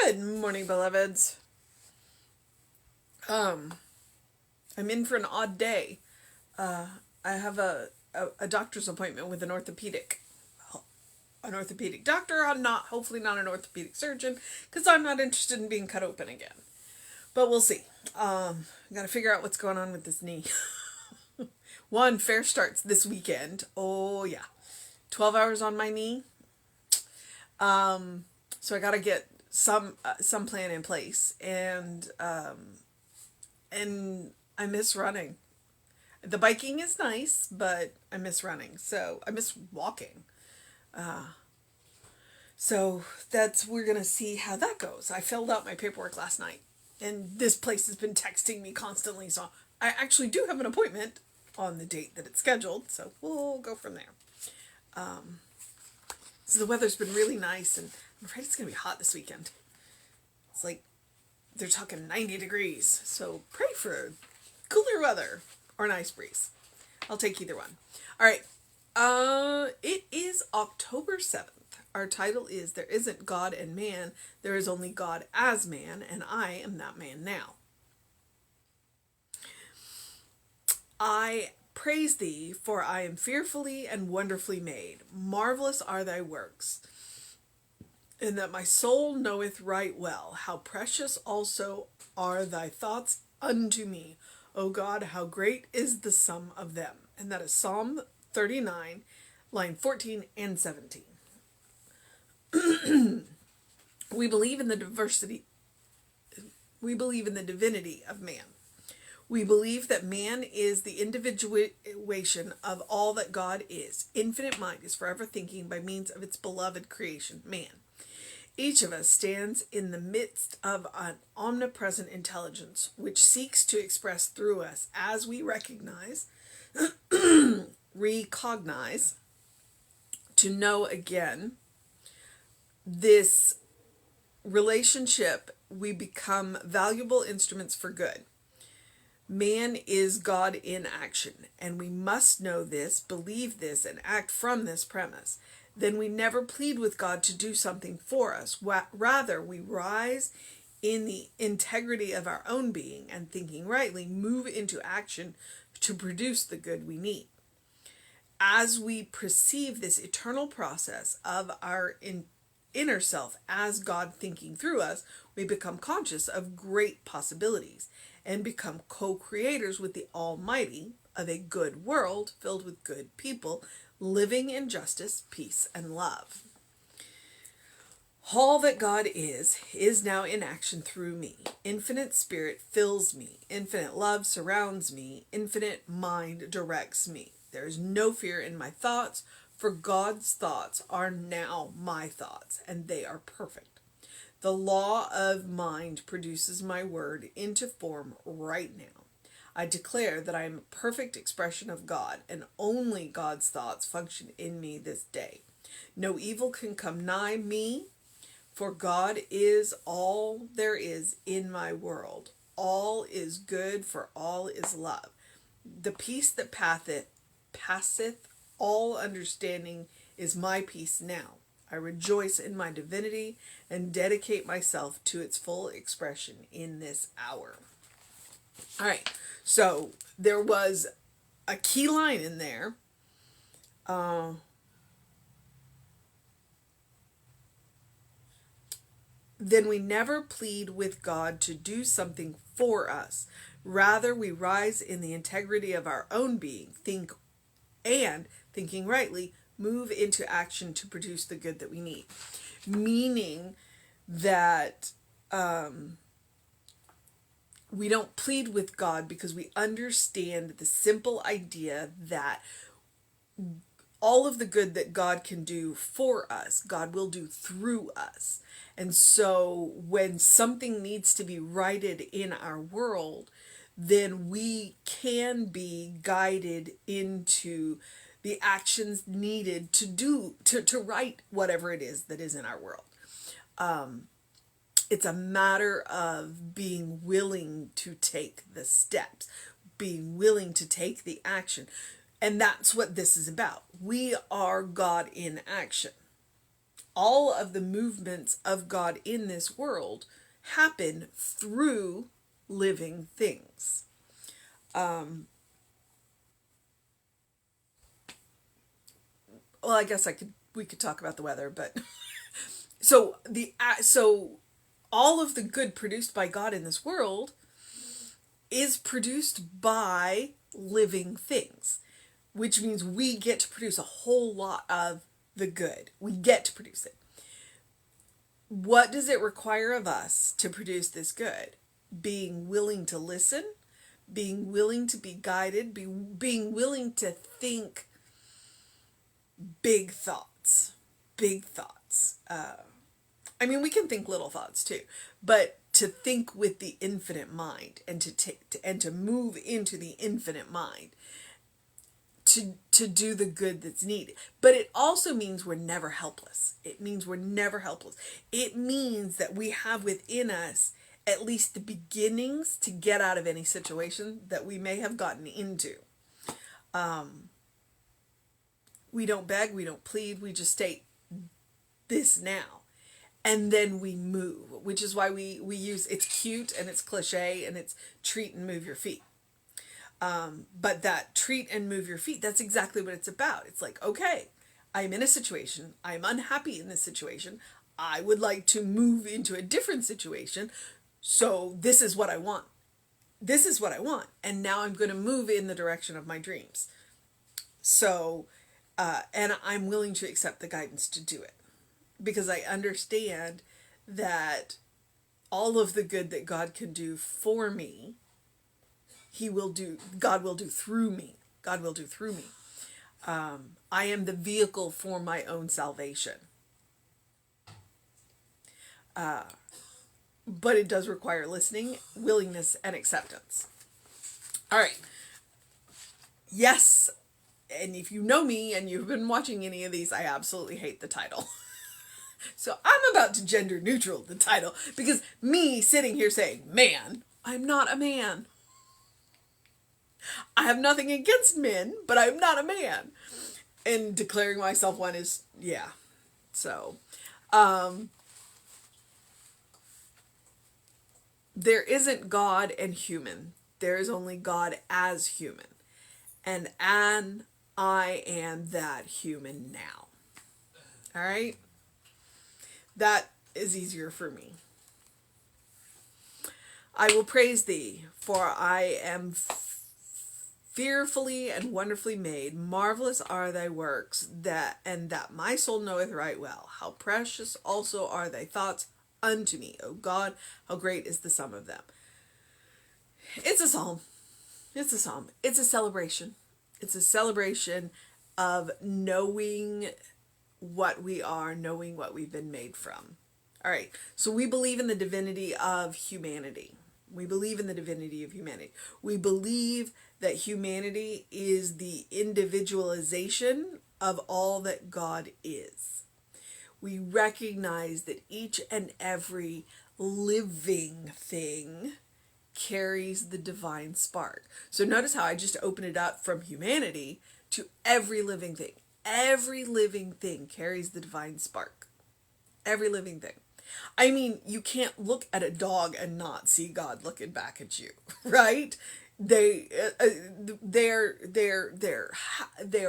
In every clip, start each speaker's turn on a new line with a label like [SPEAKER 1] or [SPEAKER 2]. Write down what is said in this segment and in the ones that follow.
[SPEAKER 1] Good morning, beloveds. I'm in for an odd day. I have a doctor's appointment with an orthopedic doctor. I'm not, hopefully not an orthopedic surgeon, because I'm not interested in being cut open again. But we'll see. I got to figure out what's going on with this knee. One, fair starts this weekend. Oh yeah, 12 hours on my knee. So I got to get some plan in place, and I miss running. The biking is nice, but I miss running. So I miss walking. So we're going to see how that goes. I filled out my paperwork last night, and this place has been texting me constantly. So I actually do have an appointment on the date that it's scheduled. So we'll go from there. So the weather's been really nice, and I'm afraid it's going to be hot this weekend. It's like they're talking 90 degrees. So pray for cooler weather or an ice breeze. I'll take either one. All right. It is October 7th. Our title is There Isn't God and Man, There Is Only God as Man, and I am that man now. I praise thee, for I am fearfully and wonderfully made. Marvelous are thy works, and that my soul knoweth right well. How precious also are thy thoughts unto me. O God, how great is the sum of them. And that is Psalm 39, line 14 and 17. We believe in the divinity of man. We believe that man is the individuation of all that God is. Infinite mind is forever thinking by means of its beloved creation, man. Each of us stands in the midst of an omnipresent intelligence which seeks to express through us as we recognize, to know again this relationship. We become valuable instruments for good. Man is God in action, and we must know this, believe this, and act from this premise. Then we never plead with God to do something for us. Rather, we rise in the integrity of our own being and, thinking rightly, move into action to produce the good we need. As we perceive this eternal process of our inner self as God thinking through us, we become conscious of great possibilities and become co-creators with the Almighty of a good world filled with good people living in justice, peace, and love. All that God is now in action through me. Infinite spirit fills me. Infinite love surrounds me. Infinite mind directs me. There is no fear in my thoughts, for God's thoughts are now my thoughts, and they are perfect. The law of mind produces my word into form right now. I declare that I am a perfect expression of God, and only God's thoughts function in me this day. No evil can come nigh me, for God is all there is in my world. All is good, for all is love. The peace that passeth all understanding is my peace now. I rejoice in my divinity and dedicate myself to its full expression in this hour. All right, so there was a key line in there. Then we never plead with God to do something for us. Rather, we rise in the integrity of our own being, thinking rightly, move into action to produce the good that we need. Meaning that we don't plead with God because we understand the simple idea that all of the good that God can do for us, God will do through us. And so when something needs to be righted in our world, then we can be guided into the actions needed to right whatever it is that is in our world. It's a matter of being willing to take the steps, being willing to take the action. And that's what this is about. We are God in action. all of the movements of God in this world happen through living things. Well, I guess we could talk about the weather, but so all of the good produced by God in this world is produced by living things, which means we get to produce a whole lot of the good. We get to produce it. What does it require of us to produce this good? Being willing to listen, being willing to be guided, being willing to think big thoughts. Big thoughts. I mean, we can think little thoughts too, but to think with the infinite mind and to move into the infinite mind to do the good that's needed. But it also means we're never helpless. It means we're never helpless. It means that we have within us at least the beginnings to get out of any situation that we may have gotten into. We don't beg, we don't plead, we just state this now. And then we move, which is why we use, it's cute and it's cliche and it's treat and move your feet. But that treat and move your feet, that's exactly what it's about. It's like, okay, I'm in a situation. I'm unhappy in this situation. I would like to move into a different situation. So this is what I want. This is what I want. And now I'm going to move in the direction of my dreams. So, and I'm willing to accept the guidance to do it. Because I understand that all of the good that God can do for me, God will do through me. God will do through me. I am the vehicle for my own salvation. But it does require listening, willingness, and acceptance. All right. Yes. And if you know me and you've been watching any of these, I absolutely hate the title. So I'm about to gender neutral the title because me sitting here saying, man, I'm not a man. I have nothing against men, but I'm not a man. And declaring myself one is, yeah. So, there isn't God and human. There is only God as human. And I am that human now. All right? That is easier for me. I will praise thee, for I am fearfully and wonderfully made. Marvelous are thy works, that my soul knoweth right well. How precious also are thy thoughts unto me, O God, how great is the sum of them. It's a psalm. It's a psalm. It's a celebration. It's a celebration of knowing what we are, knowing what we've been made from. All right. So we believe in the divinity of humanity. We believe in the divinity of humanity. We believe that humanity is the individualization of all that God is. We recognize that each and every living thing carries the divine spark. So notice how I just opened it up from humanity to every living thing. Every living thing carries the divine spark. Every living thing. I mean, you can't look at a dog and not see God looking back at you, right? They're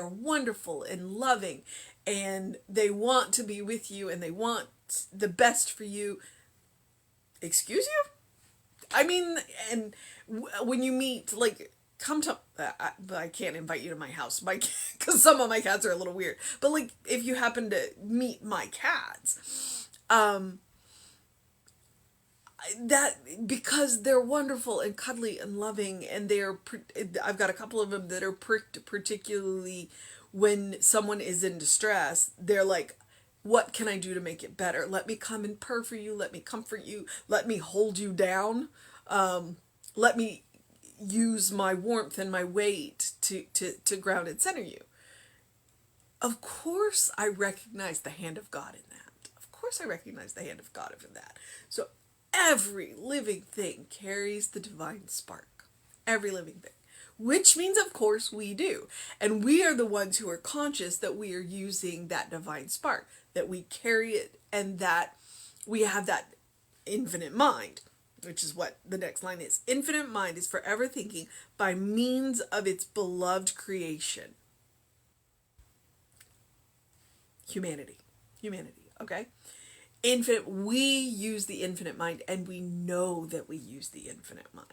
[SPEAKER 1] wonderful and loving, and they want to be with you, and they want the best for you. Excuse you? I mean, and when you meet, like, come to, I can't invite you to my house, because some of my cats are a little weird, but like, if you happen to meet my cats, that, because they're wonderful and cuddly and loving, and I've got a couple of them that are particularly when someone is in distress, they're like, what can I do to make it better? Let me come and purr for you. Let me comfort you. Let me hold you down. Let me use my warmth and my weight to ground and center you. Of course I recognize the hand of God in that. Of course I recognize the hand of God in that. So every living thing carries the divine spark. Every living thing. which means, of course, we do. And we are the ones who are conscious that we are using that divine spark, that we carry it, and that we have that infinite mind, which is what the next line is. Infinite mind is forever thinking by means of its beloved creation. Humanity, okay? Infinite, we use the infinite mind, and we know that we use the infinite mind.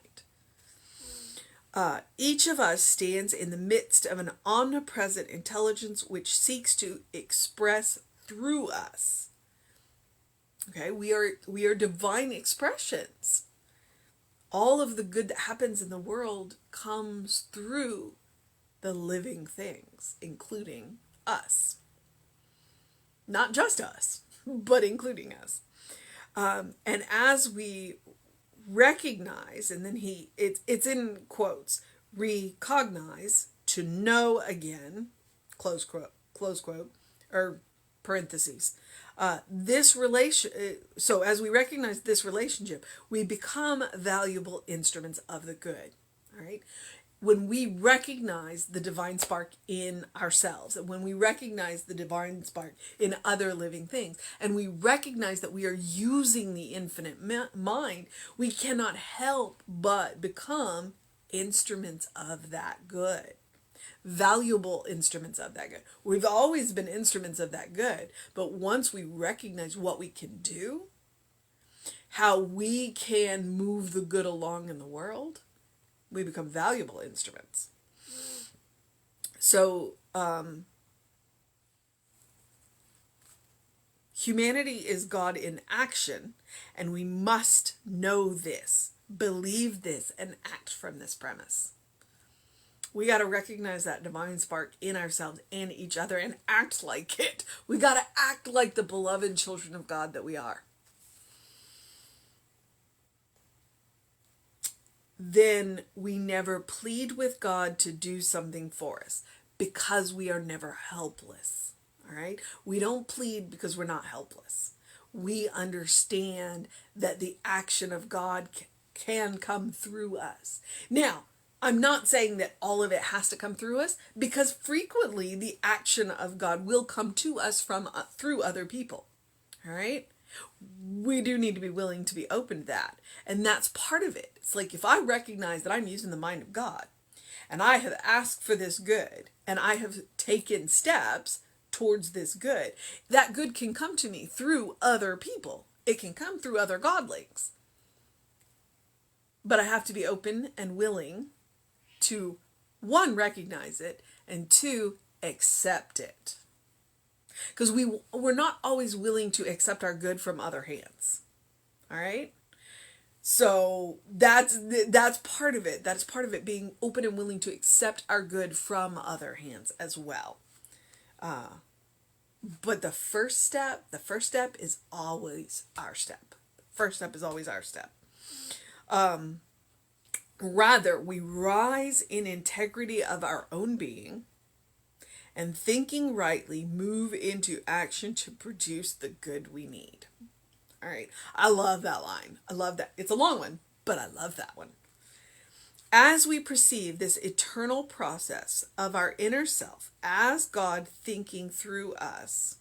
[SPEAKER 1] Each of us stands in the midst of an omnipresent intelligence which seeks to express through us. Okay, we are divine expressions. All of the good that happens in the world comes through the living things, including us. Not just us, but including us. And as we recognize, and then it's in quotes, recognize, to know again, close quote, or parentheses. So as we recognize this relationship, we become valuable instruments of the good. All right. When we recognize the divine spark in ourselves, and when we recognize the divine spark in other living things, and we recognize that we are using the infinite mind, we cannot help but become instruments of that good. Valuable instruments of that good. We've always been instruments of that good, but once we recognize what we can do, how we can move the good along in the world, we become valuable instruments. So, humanity is God in action, and we must know this, believe this, and act from this premise. We got to recognize that divine spark in ourselves and each other and act like it. We got to act like the beloved children of God that we are. Then we never plead with God to do something for us because we are never helpless. All right? We don't plead because we're not helpless. We understand that the action of God can come through us. Now, I'm not saying that all of it has to come through us, because frequently the action of God will come to us from through other people. All right? We do need to be willing to be open to that. And that's part of it. It's like, if I recognize that I'm using the mind of God, and I have asked for this good, and I have taken steps towards this good, that good can come to me through other people. It can come through other godlings. But I have to be open and willing to, one, recognize it, and two, accept it. Because we're not always willing to accept our good from other hands. All right? So that's part of it. That's part of it, being open and willing to accept our good from other hands as well. But the first step is always our step. First step is always our step. Rather, we rise in integrity of our own being, and thinking rightly, move into action to produce the good we need. All right. I love that line. I love that. It's a long one, but I love that one. As we perceive this eternal process of our inner self as God thinking through us,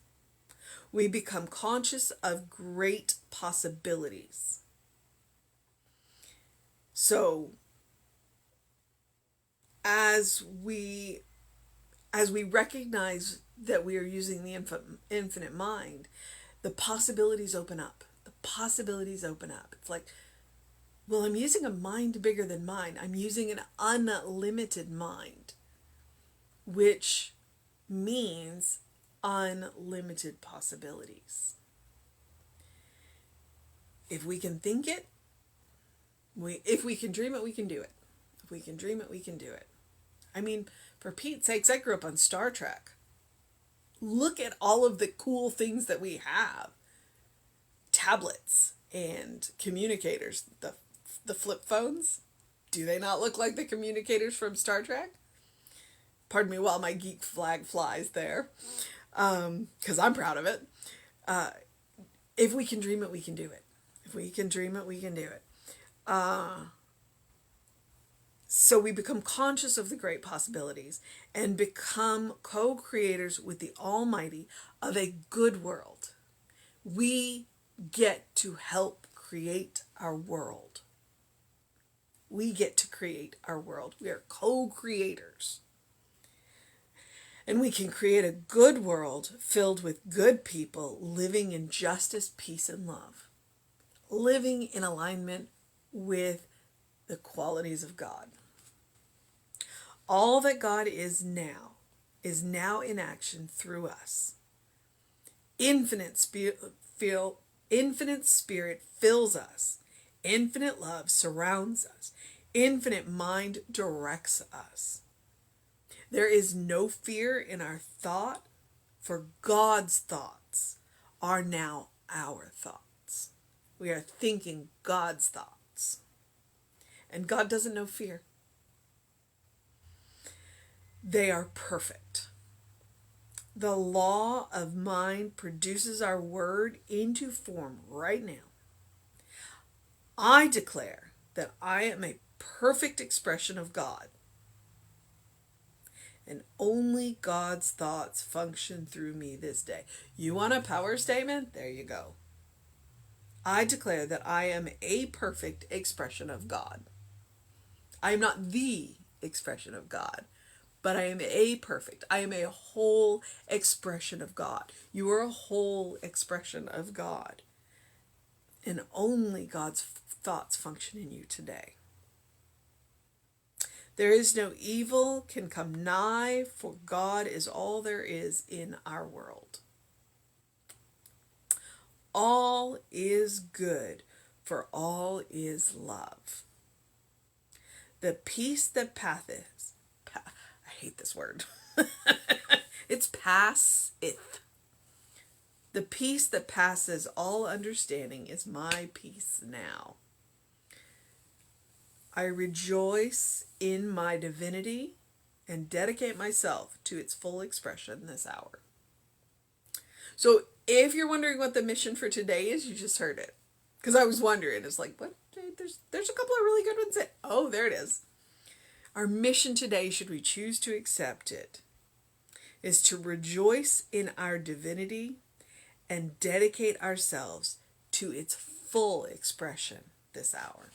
[SPEAKER 1] we become conscious of great possibilities. So, as we recognize that we are using the infinite mind, the possibilities open up. It's like, well, I'm using a mind bigger than mine. I'm using an unlimited mind, which means unlimited possibilities. If we can think it, if we can dream it, we can do it. If we can dream it, we can do it. I mean, for Pete's sakes, I grew up on Star Trek. Look at all of the cool things that we have. Tablets and communicators. The flip phones. Do they not look like the communicators from Star Trek? Pardon me while my geek flag flies there. Because I'm proud of it. If we can dream it, we can do it. If we can dream it, we can do it. So we become conscious of the great possibilities and become co-creators with the Almighty of a good world. We get to help create our world. We get to create our world. We are co-creators. And we can create a good world filled with good people living in justice, peace, and love. Living in alignment with the qualities of God. All that God is now in action through us. Infinite spirit fills us. Infinite love surrounds us. Infinite mind directs us. There is no fear in our thought, for God's thoughts are now our thoughts. We are thinking God's thoughts. And God doesn't know fear. They are perfect. The law of mind produces our word into form right now. I declare that I am a perfect expression of God. And only God's thoughts function through me this day. You want a power statement? There you go. I declare that I am a perfect expression of God. I am not the expression of God, but I am a perfect. I am a whole expression of God. You are a whole expression of God. And only God's thoughts function in you today. There is no evil can come nigh, for God is all there is in our world. All is good, for all is love. The peace that passeth, I hate this word. It's passeth. The peace that passes all understanding is my peace now. I rejoice in my divinity and dedicate myself to its full expression this hour. So if you're wondering what the mission for today is, you just heard it. Because I was wondering, it's like, what? There's a couple of really good ones. Oh, there it is. Our mission today, should we choose to accept it, is to rejoice in our divinity and dedicate ourselves to its full expression this hour.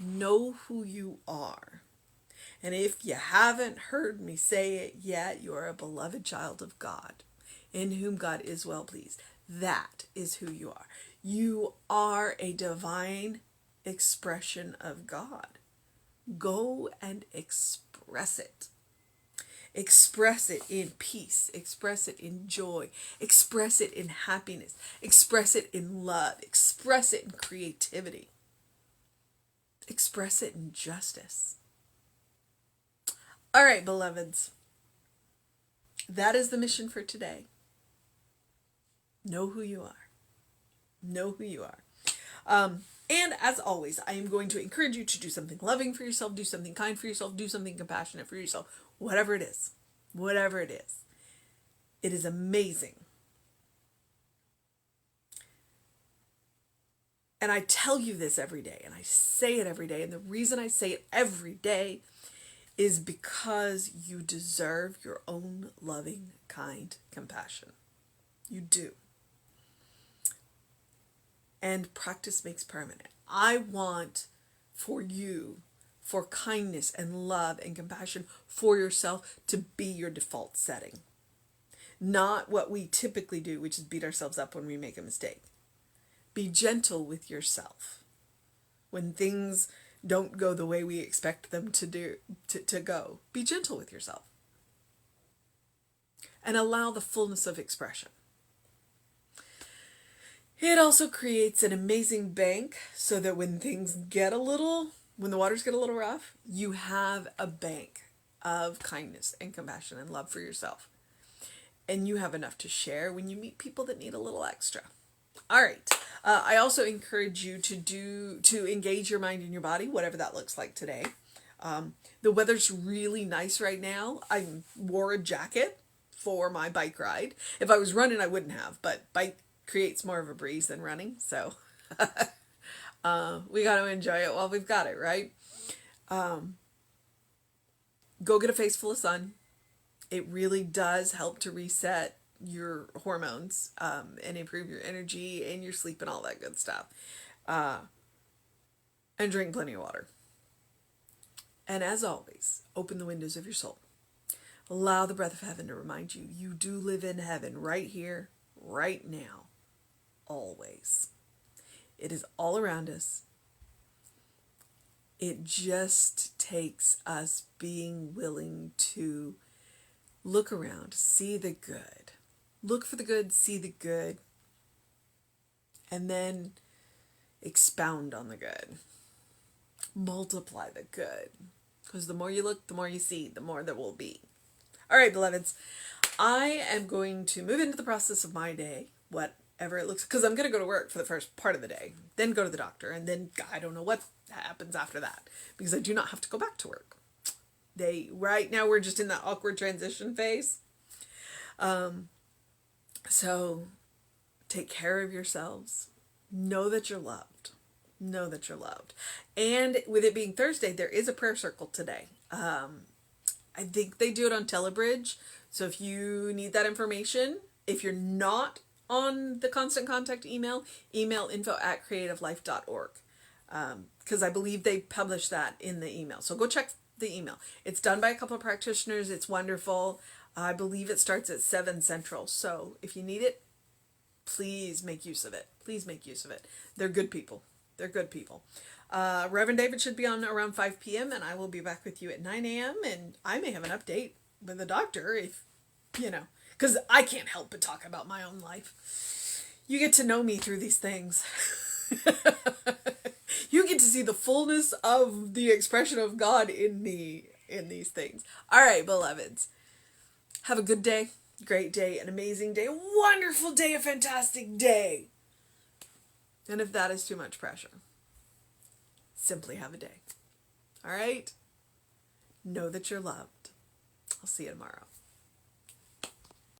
[SPEAKER 1] Know who you are. And if you haven't heard me say it yet, you are a beloved child of God, in whom God is well pleased. That is who you are. You are a divine expression of God. Go and express it. Express it in peace. Express it in joy. Express it in happiness. Express it in love. Express it in creativity. Express it in justice. All right, beloveds. That is the mission for today. Know who you are. Know who you are. And as always, I am going to encourage you to do something loving for yourself, do something kind for yourself, do something compassionate for yourself, whatever it is. Whatever it is. It is amazing. And I tell you this every day, and I say it every day, and the reason I say it every day is because you deserve your own loving, kind compassion. You do. And practice makes permanent. I want for you, for kindness and love and compassion for yourself to be your default setting. Not what we typically do, which is beat ourselves up when we make a mistake. Be gentle with yourself when things don't go the way we expect them to go. Be gentle with yourself. And allow the fullness of expression. It also creates an amazing bank so that when the waters get a little rough, you have a bank of kindness and compassion and love for yourself. And you have enough to share when you meet people that need a little extra. All right. I also encourage you to engage your mind and your body, whatever that looks like today. The weather's really nice right now. I wore a jacket for my bike ride. If I was running, I wouldn't have, but bike creates more of a breeze than running. So we got to enjoy it while we've got it, right? Go get a face full of sun. It really does help to reset your hormones and improve your energy and your sleep and all that good stuff. And drink plenty of water. And as always, open the windows of your soul. Allow the breath of heaven to remind you, you do live in heaven right here, right now, always. It is all around us. It just takes us being willing to look around, see the good. Look for the good, see the good, and then expound on the good. Multiply the good. Because the more you look, the more you see, the more there will be. All right, beloveds. I am going to move into the process of my day, whatever it looks, because I'm going to go to work for the first part of the day, then go to the doctor, and then I don't know what happens after that, because I do not have to go back to work. Right now we're just in that awkward transition phase. So take care of yourselves. Know that you're loved. Know that you're loved. And with it being Thursday, there is a prayer circle today. I think they do it on Telebridge. So if you need that information, if you're not on the Constant Contact email info@creativelife.org. Because I believe they publish that in the email. So go check the email. It's done by a couple of practitioners. It's wonderful. I believe it starts at 7 Central. So if you need it, please make use of it. Please make use of it. They're good people. They're good people. Reverend David should be on around 5 p.m. and I will be back with you at 9 a.m. and I may have an update with the doctor if, because I can't help but talk about my own life. You get to know me through these things. You get to see the fullness of the expression of God in me in these things. All right, beloveds. Have a good day, great day, an amazing day, a wonderful day, a fantastic day. And if that is too much pressure, simply have a day. All right? Know that you're loved. I'll see you tomorrow.